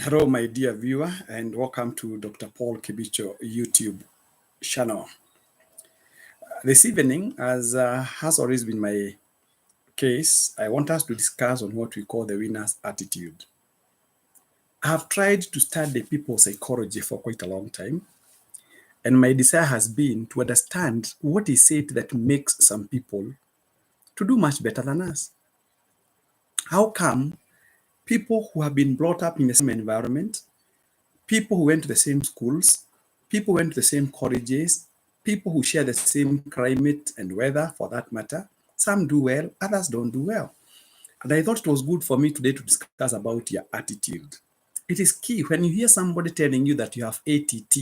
Hello, my dear viewer, and welcome to Dr. Paul Kibicho YouTube channel. This evening, as has always been my case, I want us to discuss on what we call the winner's attitude. I have tried to study people's psychology for quite a long time, and my desire has been to understand what is it that makes some people to do much better than us. How come people who have been brought up in the same environment, people who went to the same schools, people who went to the same colleges, people who share the same climate and weather for that matter, some do well, others don't do well. And I thought it was good for me today to discuss about your attitude. It is key when you hear somebody telling you that you have ATT,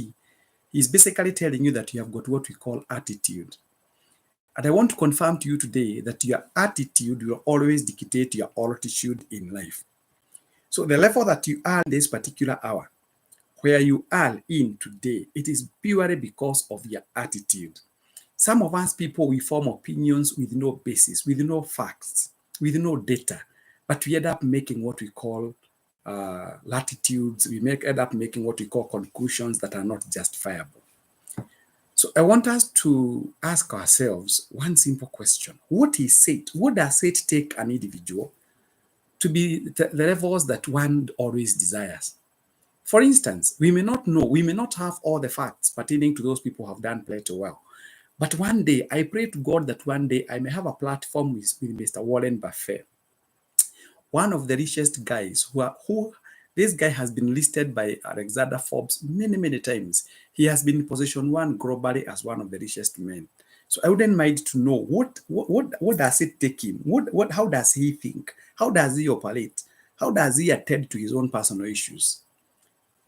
he's basically telling you that you have got what we call attitude. And I want to confirm to you today that your attitude will always dictate your altitude in life. So the level that you are this particular hour, where you are in today, it is purely because of your attitude. Some of us people, we form opinions with no basis, with no facts, with no data, but we end up making what we call latitudes. We end up making what we call conclusions that are not justifiable. So I want us to ask ourselves one simple question. What is it? What does it take an individual to be the levels that one always desires? For instance, we may not know, we may not have all the facts pertaining to those people who have done plenty well. But one day, I pray to God that one day I may have a platform with Mr. Warren Buffett, one of the richest guys who this guy has been listed by Alexander Forbes many times. He has been in position one globally as one of the richest men. So I wouldn't mind to know what does it take him? How does he think? How does he operate? How does he attend to his own personal issues?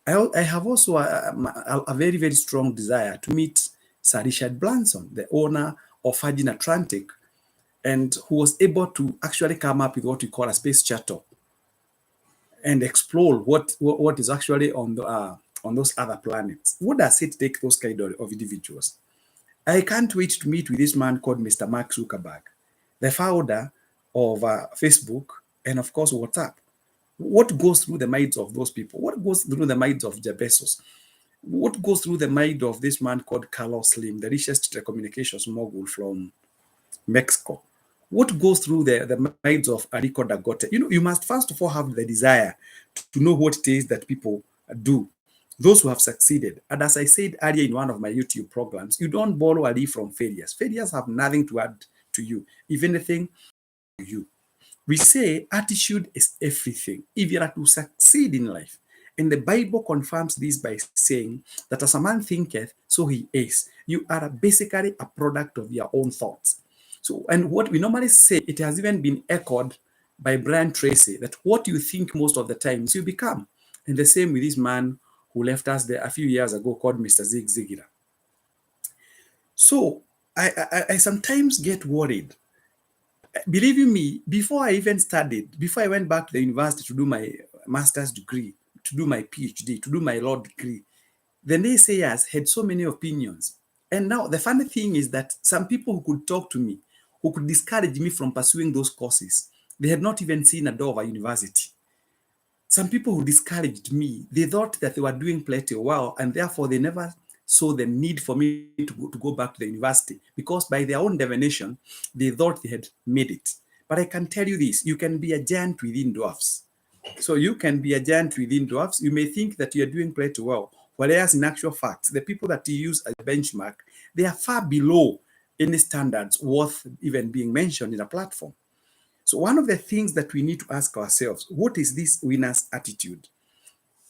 I have also a very strong desire to meet Sir Richard Branson, the owner of Virgin Atlantic, and who was able to actually come up with what we call a space shuttle and explore what is actually on those other planets. What does it take those kind of individuals? I can't wait to meet with this man called Mr. Mark Zuckerberg, the founder of Facebook and of course WhatsApp. What goes through the minds of those people? What goes through the minds of Jeff Bezos? What goes through the mind of this man called Carlos Slim, the richest telecommunications mogul from Mexico? What goes through the minds of Aliko Dangote? You must first of all have the desire to know what it is that people do, those who have succeeded. And as I said earlier in one of my YouTube programs, you don't borrow a leaf from failures. Failures have nothing to add to you. If anything, to you. We say attitude is everything if you are to succeed in life. And the Bible confirms this by saying that as a man thinketh, so he is. You are basically a product of your own thoughts. So, and what we normally say, it has even been echoed by Brian Tracy, that what you think most of the times you become. And the same with this man who left us there a few years ago called Mr. Zig Ziglar. So I sometimes get worried. Believe you me, before I even studied, before I went back to the university to do my master's degree, to do my PhD, to do my law degree, the naysayers had so many opinions. And now the funny thing is that some people who could talk to me, who could discourage me from pursuing those courses, they had not even seen a door of a university. Some people who discouraged me, they thought that they were doing plenty well, and therefore they never saw the need for me to go back to the university, because by their own definition, they thought they had made it. But I can tell you this, you can be a giant within dwarfs. So you can be a giant within dwarfs. You may think that you're doing pretty well, whereas in actual fact, the people that you use as a benchmark, they are far below any standards worth even being mentioned in a platform. So one of the things that we need to ask ourselves, what is this winner's attitude?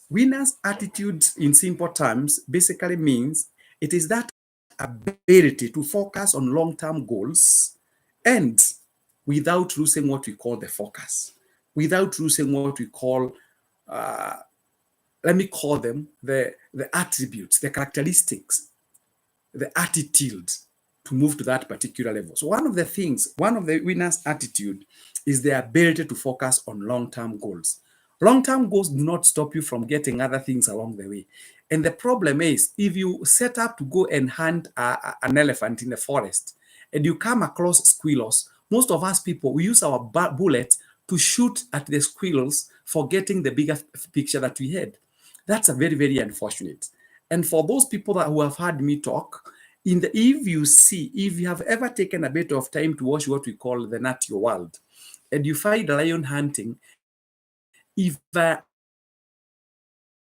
Winner's attitude, in simple terms, basically means it is that ability to focus on long-term goals and without losing what we call the focus, without losing what we call, let me call them the attributes, the characteristics, the attitude to move to that particular level. So one of the winner's attitude is the ability to focus on long-term goals. Long-term goals do not stop you from getting other things along the way. And the problem is, if you set up to go and hunt an elephant in the forest and you come across squirrels, most of us people, we use our bullets to shoot at the squirrels, forgetting the bigger picture that we had. That's a very, very unfortunate. And for those people who have heard me talk, if you have ever taken a bit of time to watch what we call the natural world, and you find lion hunting, if a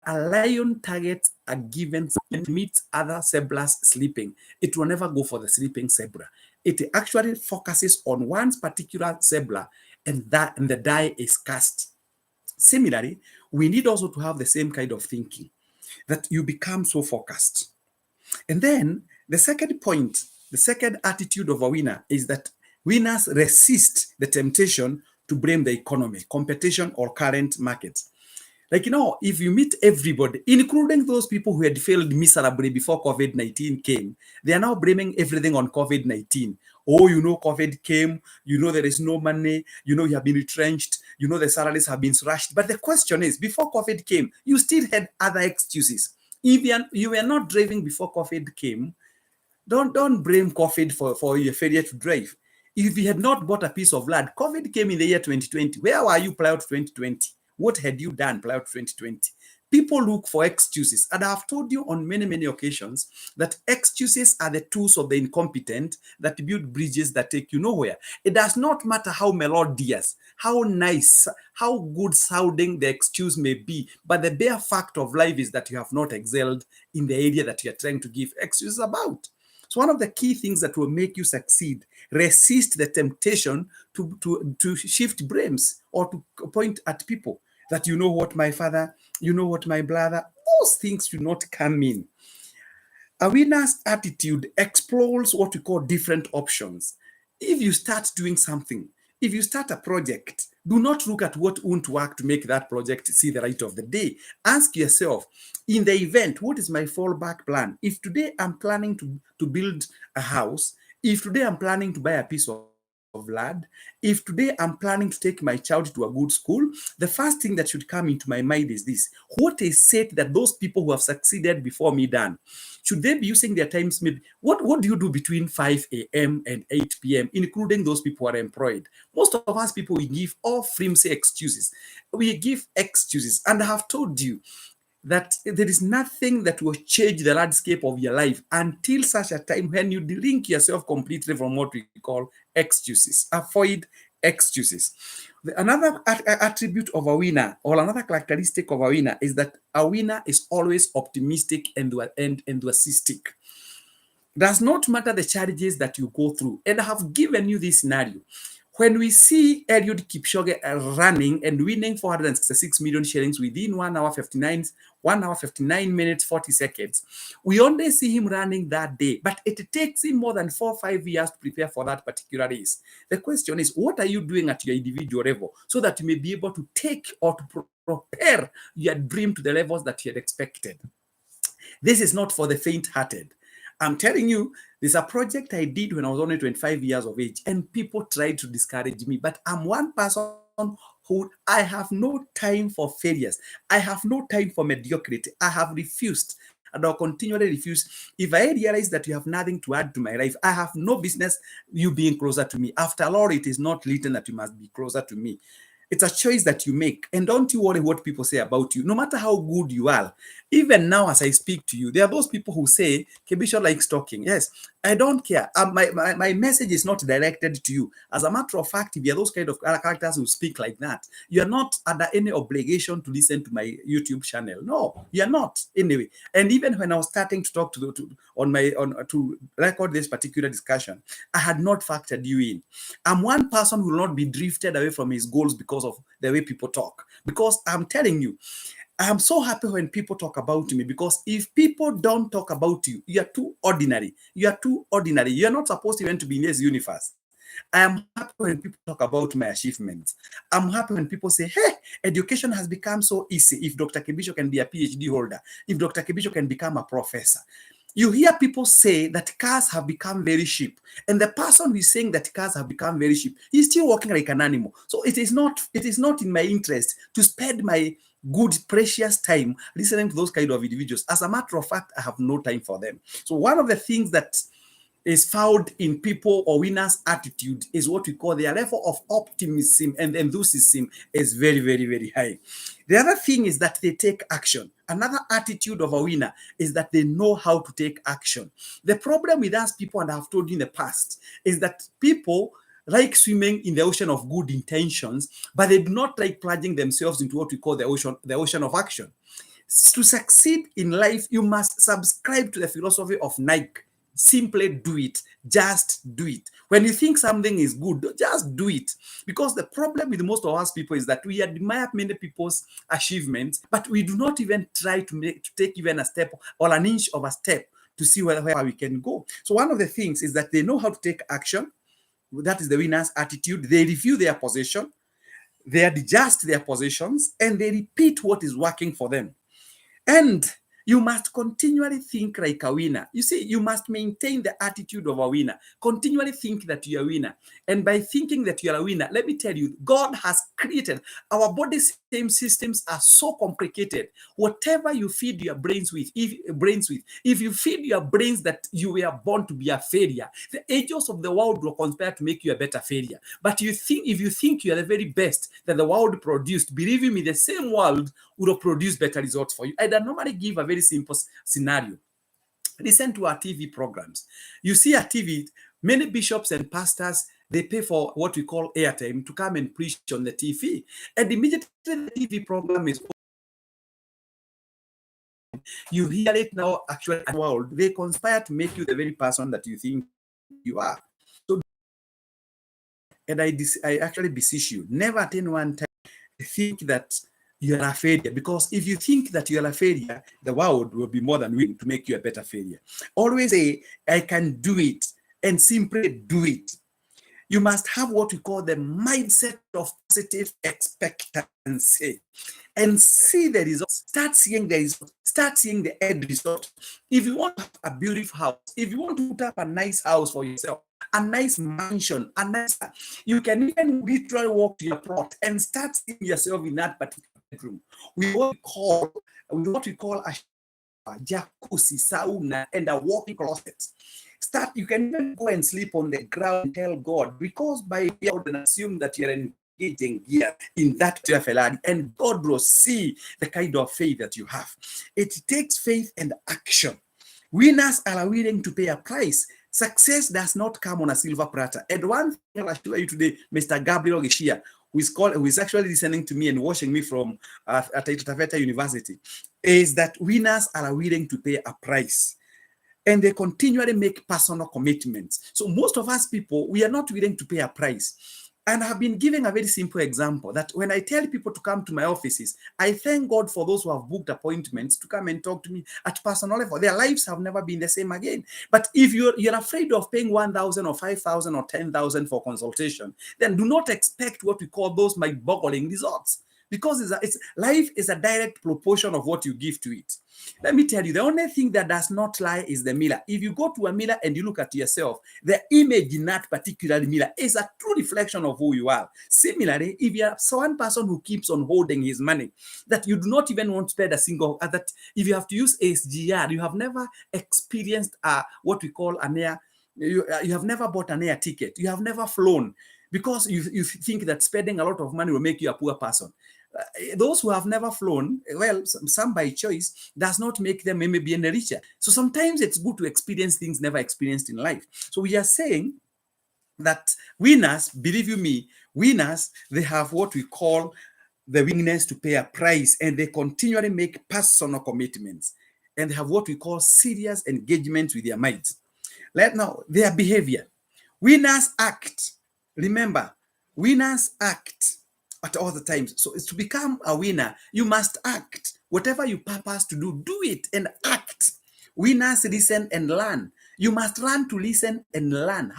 lion targets a given and meets other zebras sleeping, it will never go for the sleeping zebra. It actually focuses on one particular zebra, and the die is cast. Similarly, we need also to have the same kind of thinking that you become so focused. And then the second point, the second attitude of a winner is that winners resist the temptation to blame the economy, competition, or current market. Like, if you meet everybody, including those people who had failed miserably before COVID-19 came, they are now blaming everything on COVID-19. Oh, COVID came, there is no money, you have been retrenched, the salaries have been slashed. But the question is, before COVID came, you still had other excuses. If you were not driving before COVID came, don't blame COVID for your failure to drive. If you had not bought a piece of land, COVID came in the year 2020. Where were you prior to 2020? What had you done prior to 2020? People look for excuses. And I've told you on many, many occasions that excuses are the tools of the incompetent that build bridges that take you nowhere. It does not matter how melodious, how nice, how good sounding the excuse may be, but the bare fact of life is that you have not excelled in the area that you're trying to give excuses about. So one of the key things that will make you succeed, resist the temptation to shift blames or to point at people that what my father, what my brother, those things do not come in. A winner's attitude explores what we call different options. If you start doing something, if you start a project, do not look at what won't work to make that project see the light of the day. Ask yourself, in the event, what is my fallback plan? If today I'm planning to build a house, if today I'm planning to buy a piece of land, if today I'm planning to take my child to a good school, the first thing that should come into my mind is this: what is it that those people who have succeeded before me done? Should they be using their times? Maybe what do you do between 5 a.m. and 8 p.m., including those people who are employed? Most of us people, we give all flimsy excuses. We give excuses. And I have told you that there is nothing that will change the landscape of your life until such a time when you delink yourself completely from what we call excuses. Avoid excuses. Another attribute of a winner, or another characteristic of a winner, is that a winner is always optimistic and enthusiastic. Does not matter the challenges that you go through. And I have given you this scenario. When we see Eliud Kipchoge running and winning 466 million shillings within 1 hour 59 minutes 40 seconds, we only see him running that day, but it takes him more than 4 or 5 years to prepare for that particular race. The question is, what are you doing at your individual level so that you may be able to take or to prepare your dream to the levels that you had expected? This is not for the faint-hearted. I'm telling you, there's a project I did when I was only 25 years of age, and people tried to discourage me. But I'm one person who I have no time for failures. I have no time for mediocrity. I have refused, and I'll continually refuse. If I realize that you have nothing to add to my life, I have no business you being closer to me. After all, it is not written that you must be closer to me. It's a choice that you make. And don't you worry what people say about you, no matter how good you are. Even now, as I speak to you, there are those people who say, Kebisho likes talking. Yes, I don't care. My message is not directed to you. As a matter of fact, if you're those kind of characters who speak like that, you're not under any obligation to listen to my YouTube channel. No, you're not. Anyway, and even when I was starting to talk to record this particular discussion, I had not factored you in. I'm one person who will not be drifted away from his goals because of the way people talk. Because I'm telling you, I'm so happy when people talk about me, because if people don't talk about you, you are too ordinary. You are too ordinary. You're not supposed even to be in this universe. I am happy when people talk about my achievements. I'm happy when people say, hey, education has become so easy. If Dr. Kebisho can be a PhD holder, if Dr. Kebisho can become a professor. You hear people say that cars have become very cheap. And the person who is saying that cars have become very cheap, he's still walking like an animal. So it is not in my interest to spend my good, precious time listening to those kind of individuals. As a matter of fact, I have no time for them. So one of the things that is found in people or winners' attitude is what we call their level of optimism and enthusiasm is very, very, very high. The other thing is that they take action. Another attitude of a winner is that they know how to take action. The problem with us people, and I've told you in the past, is that people like swimming in the ocean of good intentions, but they do not like plunging themselves into what we call the ocean of action. To succeed in life, you must subscribe to the philosophy of Nike. Simply do it. Just do it. When you think something is good, just do it. Because the problem with most of us people is that we admire many people's achievements, but we do not even try to take even a step or an inch of a step to see where we can go. So one of the things is that they know how to take action. That is the winner's attitude. They review their position, they adjust their positions, and they repeat what is working for them. And you must continually think like a winner. You see, you must maintain the attitude of a winner. Continually think that you're a winner. And by thinking that you're a winner, let me tell you, God has created our body same systems are so complicated. Whatever you feed your brains with, if you feed your brains that you were born to be a failure, the angels of the world will conspire to make you a better failure. But if you think you are the very best that the world produced, believe me, the same world will produce better results for you. I normally give a very simple scenario. Listen to our TV programs. You see at TV, many bishops and pastors, they pay for what we call airtime to come and preach on the TV. And immediately the TV program is, you hear it now, actually, in the world, they conspire to make you the very person that you think you are. So, and I actually beseech you, never at any one time think that you are a failure, because if you think that you are a failure, the world will be more than willing to make you a better failure. Always say, I can do it, and simply do it. You must have what we call the mindset of positive expectancy and see the results. Start seeing the results. Start seeing the end result. If you want to have a beautiful house, if you want to put up a nice house for yourself, a nice mansion, you can even literally walk to your plot and start seeing yourself in that particular bedroom with what we call a jacuzzi, sauna, and a walk-in closet. You can even go and sleep on the ground and tell God, because by fear I would assume that you're engaging here in that Ferrari, and God will see the kind of faith that you have. It takes faith and action. Winners are willing to pay a price. Success does not come on a silver platter. And one thing I'll show you today, Mr. Gabriel Gishia, who is actually listening to me and watching me from at Taveta University, is that winners are willing to pay a price. And they continually make personal commitments. So most of us people, we are not willing to pay a price. And I've been giving a very simple example that when I tell people to come to my offices, I thank God for those who have booked appointments to come and talk to me at personal level. Their lives have never been the same again. But if you're afraid of paying 1,000 or 5,000 or 10,000 for consultation, then do not expect what we call those mind-boggling results. Because life is a direct proportion of what you give to it. Let me tell you, the only thing that does not lie is the mirror. If you go to a mirror and you look at yourself, the image in that particular mirror is a true reflection of who you are. Similarly, if you are one person who keeps on holding his money, that you do not even want to spend a single, that if you have to use SGR, you have never experienced what we call an air, you have never bought an air ticket, you have never flown, because you think that spending a lot of money will make you a poor person. Those who have never flown, well, some by choice, does not make them maybe any richer. So sometimes it's good to experience things never experienced in life. So we are saying that winners, believe you me, winners, they have what we call the willingness to pay a price, and they continually make personal commitments, and they have what we call serious engagement with their minds. Now, their behavior. Winners act. Remember, winners act at all the times. So it's to become a winner, you must act. Whatever you purpose to do, do it and act. Winners listen and learn. You must learn to listen and learn.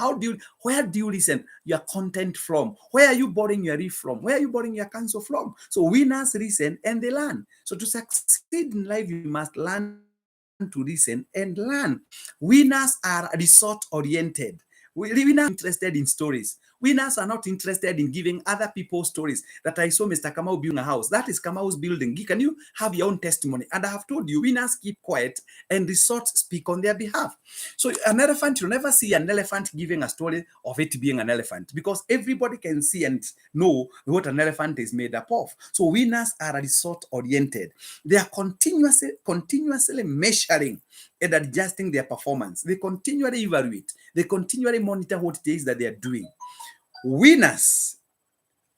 Where do you listen your content from? Where are you borrowing your riff from? Where are you borrowing your counsel from? So winners listen and they learn. So to succeed in life, you must learn to listen and learn. Winners are result oriented. Winners are interested in stories. Winners are not interested in giving other people stories that I saw Mr. Kamau building a house. That is Kamau's building. Can you have your own testimony? And I have told you, winners keep quiet and resorts speak on their behalf. So an elephant, you'll never see an elephant giving a story of it being an elephant, because everybody can see and know what an elephant is made up of. So winners are resort oriented. They are continuously measuring and adjusting their performance. They continually evaluate. They continually monitor what it is that they are doing. Winners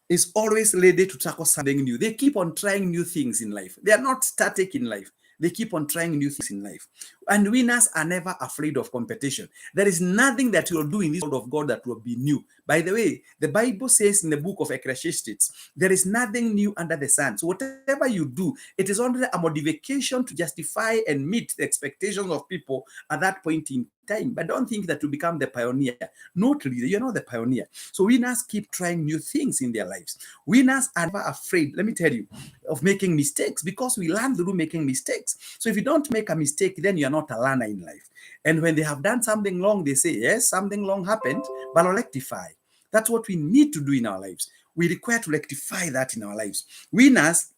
is always ready to tackle something new. They keep on trying new things in life. They are not static in life. They keep on trying new things in life. And winners are never afraid of competition. There is nothing that you'll do in this world of God that will be new. By the way, the Bible says in the book of Ecclesiastes, there is nothing new under the sun. So whatever you do, it is only a modification to justify and meet the expectations of people at that point in time. But don't think that you become the pioneer. Not really, you're not the pioneer. So winners keep trying new things in their lives. Winners are never afraid, let me tell you, of making mistakes, because we learn through making mistakes. So if you don't make a mistake, then you're not a learner in life. And when they have done something wrong, they say, yes, something wrong happened, but I'll rectify. That's what we need to do in our lives. We require to rectify that in our lives. Winners,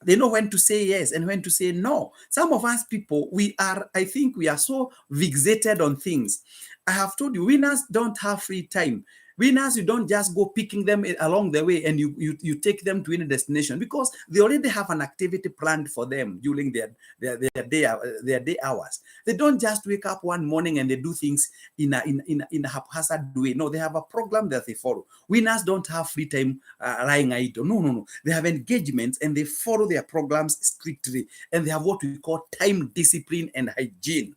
they know when to say yes and when to say no. Some of us people, I think we are so fixated on things. I have told you, winners don't have free time. Winners, you don't just go picking them along the way and you take them to any destination, because they already have an activity planned for them during their day hours. They don't just wake up one morning and they do things in a haphazard way. No, they have a program that they follow. Winners don't have free time lying idle. No. They have engagements and they follow their programs strictly, and they have what we call time discipline and hygiene.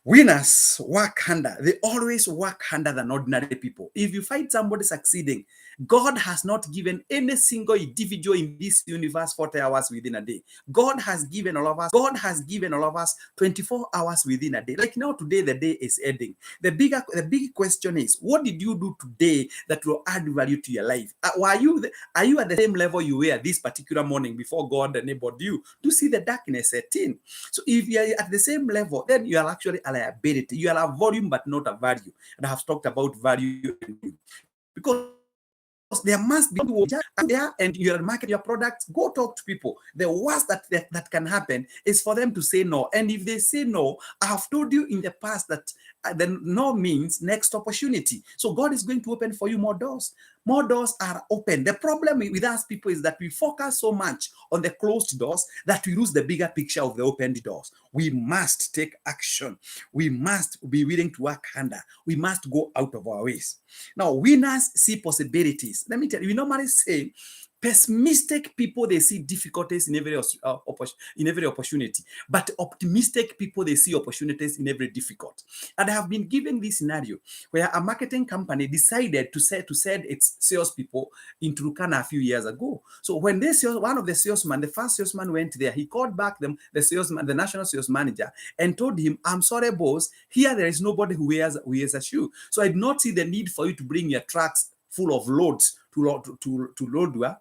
Winners work harder. They always work harder than ordinary people. If you find somebody succeeding, God has not given any single individual in this universe 40 hours within a day. God has given all of us 24 hours within a day. Like now, today, the day is ending. The big question is, what did you do today that will add value to your life? Are you at the same level you were this particular morning before God enabled you to see the darkness set in? So if you are at the same level, then you are actually a liability. You are a volume, but not a value. And I have talked about value, because there must be there, and you are marketing your products. Go talk to people. The worst that can happen is for them to say no. And if they say no, I have told you in the past that the no means next opportunity. So God is going to open for you more doors. More doors are open. The problem with us people is that we focus so much on the closed doors that we lose the bigger picture of the opened doors. We must take action. We must be willing to work harder. We must go out of our ways. Now, winners see possibilities. Let me tell you, we normally say pessimistic people, they see difficulties in every opportunity, but optimistic people, they see opportunities in every difficult. And I have been given this scenario where a marketing company decided to send its salespeople into Turkana a few years ago. So when the first salesman went there, he called back the national sales manager, and told him, "I'm sorry, boss, here there is nobody who wears a shoe. So I do not see the need for you to bring your trucks full of loads to Lodwar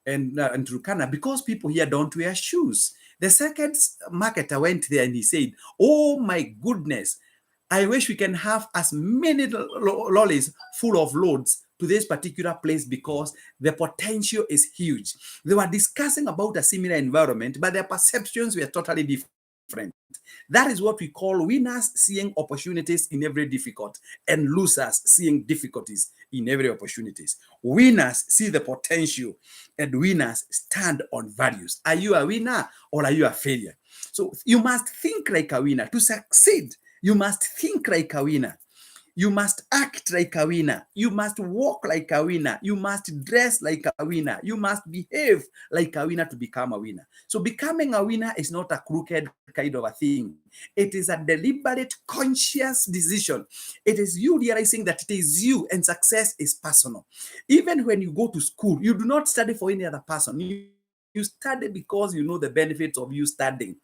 and Turkana, because people here don't wear shoes." The second marketer went there and he said, "Oh my goodness, I wish we can have as many lollies full of loads to this particular place because the potential is huge." They were discussing about a similar environment, but their perceptions were totally different. That is what we call winners seeing opportunities in every difficult, and losers seeing difficulties in every opportunities. Winners see the potential, and winners stand on values. Are you a winner or are you a failure? So you must think like a winner. To succeed, you must think like a winner. You must act like a winner. You must walk like a winner. You must dress like a winner. You must behave like a winner to become a winner. So becoming a winner is not a crooked kind of a thing. It is a deliberate, conscious decision. It is you realizing that it is you, and success is personal. Even when you go to school, you do not study for any other person. You You study because you know the benefits of you studying.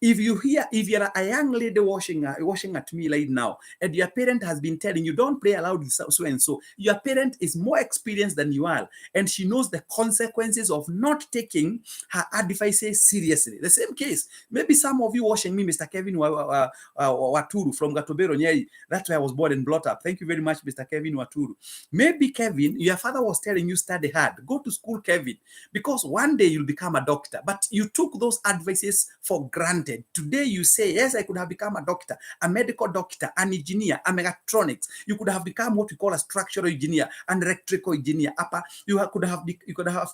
If you're a young lady washing at me right now, and your parent has been telling you don't play aloud with so and so, your parent is more experienced than you are, and she knows the consequences of not taking her advices seriously. The same case, maybe some of you watching me, Mr. Kevin Waturu from Gatobero, Nyeri. That's where I was born and brought up. Thank you very much, Mr. Kevin Waturu. Maybe, Kevin, your father was telling you study hard, go to school, Kevin, because one day you'll become a doctor, but you took those advices for granted. Today you say, yes, I could have become a doctor, a medical doctor, an engineer, a mechatronics. You could have become what we call a structural engineer, an electrical engineer. You could have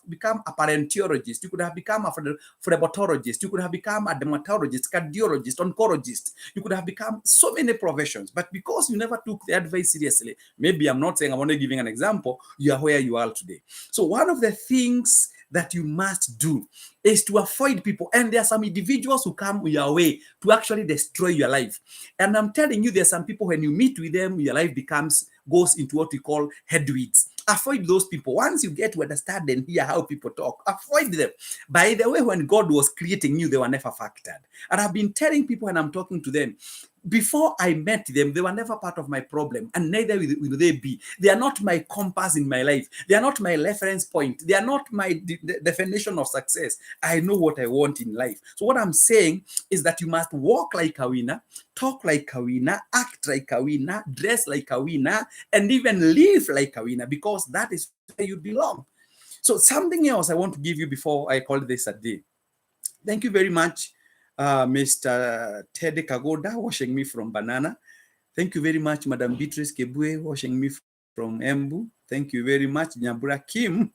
become a paleontologist. You could have become a phlebotomist. You could have become a dermatologist, cardiologist, oncologist. You could have become so many professions, but because you never took the advice seriously, maybe I'm not saying, I'm only giving an example, you are where you are today. So one of the things that you must do is to avoid people. And there are some individuals who come your way to actually destroy your life. And I'm telling you, there's some people, when you meet with them, your life goes into what we call headwinds. Avoid those people. Once you get to understand and hear how people talk, avoid them. By the way, when God was creating you, they were never factored. And I've been telling people when I'm talking to them, before I met them, they were never part of my problem, and neither will they be. They are not my compass in my life. They are not my reference point. They are not my definition of success. I know what I want in life. So what I'm saying is that you must walk like a winner, talk like a winner, act like a winner, dress like a winner, and even live like a winner, because that is where you belong. So something else I want to give you before I call this a day. Thank you very much, Mr. Teddy Kagoda, watching me from Banana. Thank you very much, Madam Beatrice Kebue, watching me from Embu. Thank you very much, Nyambura Kim.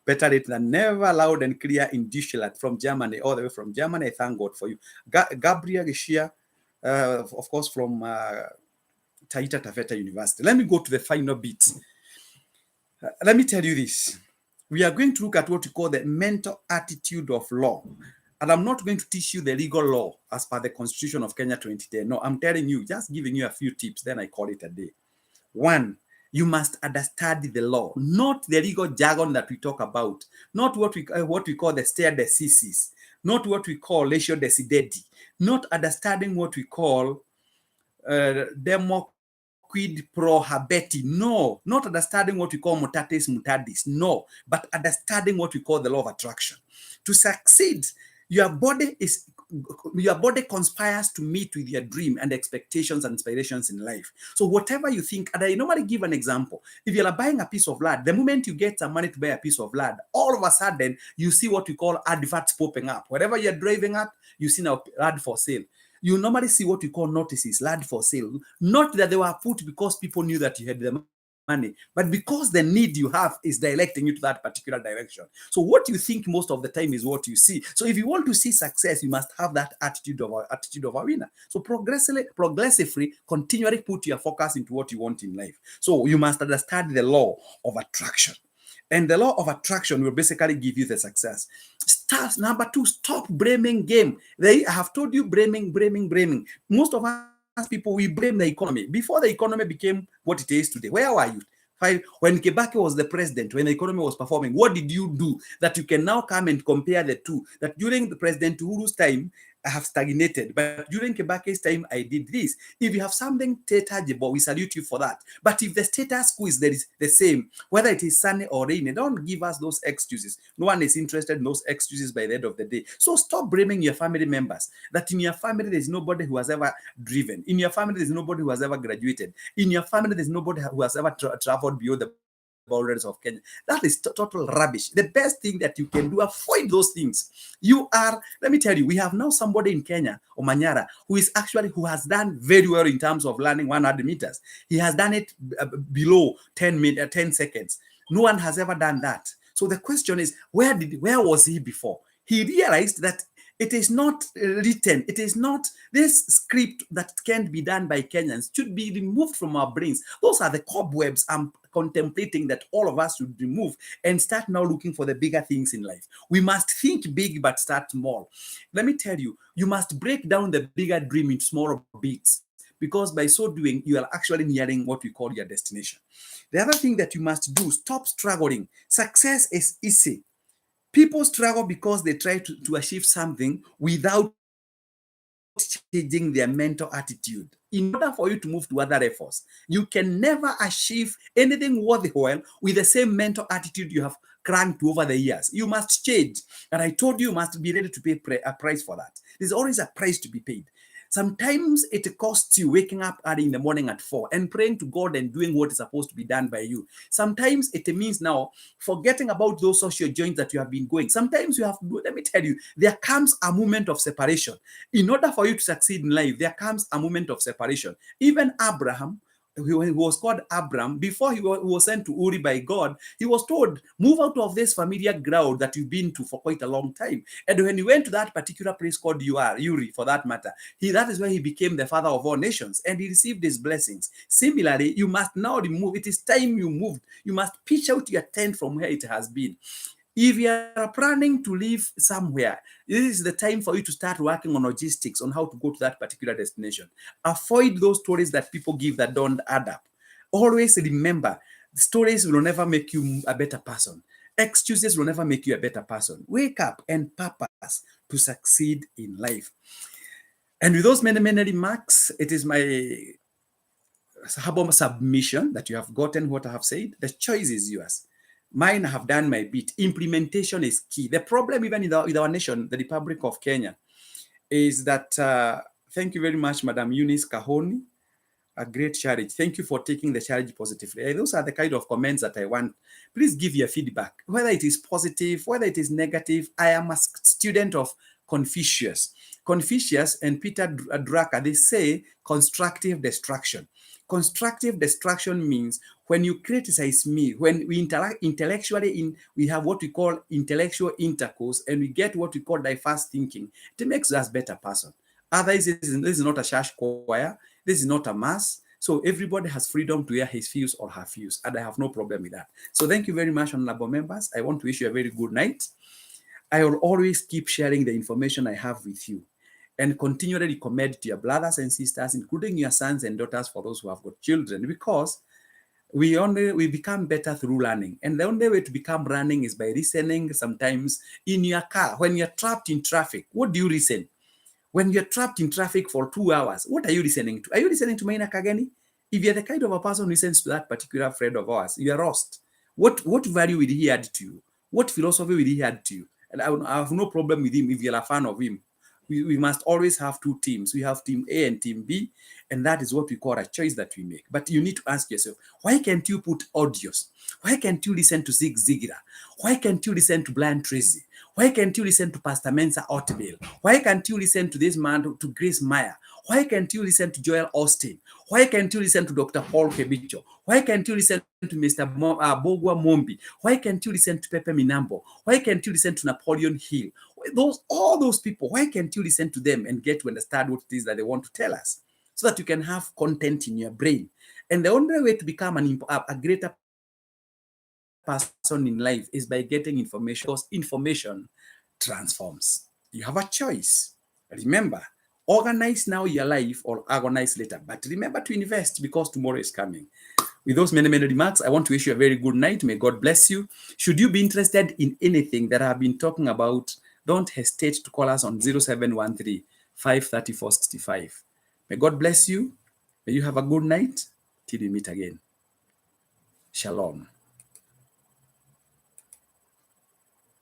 Better late than never, loud and clear in Dishelat from Germany, all the way from Germany. I thank God for you. Gabriel Gishia, of course, from Taita Taveta University. Let me go to the final bit. Let me tell you this. We are going to look at what we call the mental attitude of law. And I'm not going to teach you the legal law as per the Constitution of Kenya 2010. No, I'm telling you, just giving you a few tips, then I call it a day. One, you must understand the law, not the legal jargon that we talk about, not what we call the stare decisis, not what we call ratio decidedi, not understanding what we call demo quid pro habeti. No, not understanding what we call mutatis mutandis. No, but understanding what we call the law of attraction. To succeed, your body conspires to meet with your dream and expectations and inspirations in life. So whatever you think, and I normally give an example. If you're buying a piece of land, the moment you get some money to buy a piece of land, all of a sudden you see what we call adverts popping up. Wherever you're driving at, you see now ad for sale. You normally see what we call notices, land for sale. Not that they were put because people knew that you had the money, but because the need you have is directing you to that particular direction. So what you think most of the time is what you see. So if you want to see success, you must have that attitude of a winner. So progressively, continually put your focus into what you want in life. So you must understand the law of attraction. And the law of attraction will basically give you the success. Number two, stop blaming game. I have told you blaming. Most of us people, we blame the economy. Before the economy became what it is today, where were you? When Kibaki was the president, when the economy was performing, what did you do that you can now come and compare the two? That during the President Uhuru's time, I have stagnated, but during Kibaki's time, I did this. If you have something tangible, we salute you for that. But if the status quo is the same, whether it is sunny or rainy, don't give us those excuses. No one is interested in those excuses by the end of the day. So stop blaming your family members. That in your family, there's nobody who has ever driven. In your family, there's nobody who has ever graduated. In your family, there's nobody who has ever traveled beyond the boundaries of Kenya. That is total rubbish. The best thing that you can do, avoid those things. Let me tell you, we have now somebody in Kenya, Omanyara, who has done very well in terms of learning 100 meters. He has done it below 10 seconds. No one has ever done that. So the question is, where was he before? He realized that it is not written. It is not this script that can't be done by Kenyans should be removed from our brains. Those are the cobwebs I'm contemplating that all of us should remove and start now looking for the bigger things in life. We must think big but start small. Let me tell you, you must break down the bigger dream into smaller bits, because by so doing, you are actually nearing what we call your destination. The other thing that you must do, stop struggling. Success is easy. People struggle because they try to achieve something without changing their mental attitude. In order for you to move to other efforts, you can never achieve anything worthwhile with the same mental attitude you have cranked to over the years. You must change. And I told you, you must be ready to pay a price for that. There's always a price to be paid. Sometimes it costs you waking up early in the morning at 4 and praying to God and doing what is supposed to be done by you. Sometimes it means now forgetting about those social joints that you have been going. Sometimes you have, let me tell you, there comes a moment of separation. In order for you to succeed in life, there comes a moment of separation. Even Abraham, he was called Abram, before he was sent to Uri by God, he was told, move out of this familiar ground that you've been to for quite a long time. And when he went to that particular place called Uri, for that matter, that is where he became the father of all nations, and he received his blessings. Similarly, you must now remove, it is time you moved. You must pitch out your tent from where it has been. If you are planning to live somewhere, this is the time for you to start working on logistics, on how to go to that particular destination. Avoid those stories that people give that don't add up. Always remember, stories will never make you a better person. Excuses will never make you a better person. Wake up and purpose to succeed in life. And with those many, many remarks, it is my humble submission that you have gotten what I have said. The choice is yours. Mine, have done my bit. Implementation is key. The problem even with our nation, the Republic of Kenya, is that, thank you very much, Madam Eunice Kahoni, a great charity. Thank you for taking the charity positively. Those are the kind of comments that I want. Please give your feedback, whether it is positive, whether it is negative. I am a student of Confucius. Confucius and Peter Drucker, they say constructive destruction. Constructive destruction means when you criticize me, when we interact intellectually, we have what we call intellectual intercourse, and we get what we call diverse thinking. It makes us a better person. Otherwise, this is not a church choir. This is not a mass. So everybody has freedom to hear his views or her views, and I have no problem with that. So thank you very much, honorable members. I want to wish you a very good night. I will always keep sharing the information I have with you, and continually recommend to your brothers and sisters, including your sons and daughters, for those who have got children, because we become better through learning. And the only way to become learning is by listening. Sometimes in your car, when you're trapped in traffic, what do you listen? When you're trapped in traffic for 2 hours, what are you listening to? Are you listening to Maina Kageni? If you're the kind of a person who listens to that particular friend of ours, you are lost. What value will he add to you? What philosophy will he add to you? And I have no problem with him if you're a fan of him. We must always have two teams. We have team A and team B, and that is what we call a choice that we make. But you need to ask yourself, why can't you put audios? Why can't you listen to Zig Ziglar? Why can't you listen to Brian Tracy? Why can't you listen to Pastor Mensa Otabil? Why can't you listen to this man, to Grace Meyer? Why can't you listen to Joel Austin? Why can't you listen to Dr. Paul Kebicho? Why can't you listen to Mr. Bogwa Mombi? Why can't you listen to Pepe Minambo? Why can't you listen to Napoleon Hill? All those people, why can't you listen to them and get to understand what it is that they want to tell us, so that you can have content in your brain? And the only way to become a greater person in life is by getting information, because information transforms. You have a choice. Remember, organize now your life or agonize later. But remember to invest, because tomorrow is coming. With those many, many remarks, I want to wish you a very good night. May God bless you. Should you be interested in anything that I have been talking about, don't hesitate to call us on 0713 534 65. May God bless you. May you have a good night till we meet again. Shalom.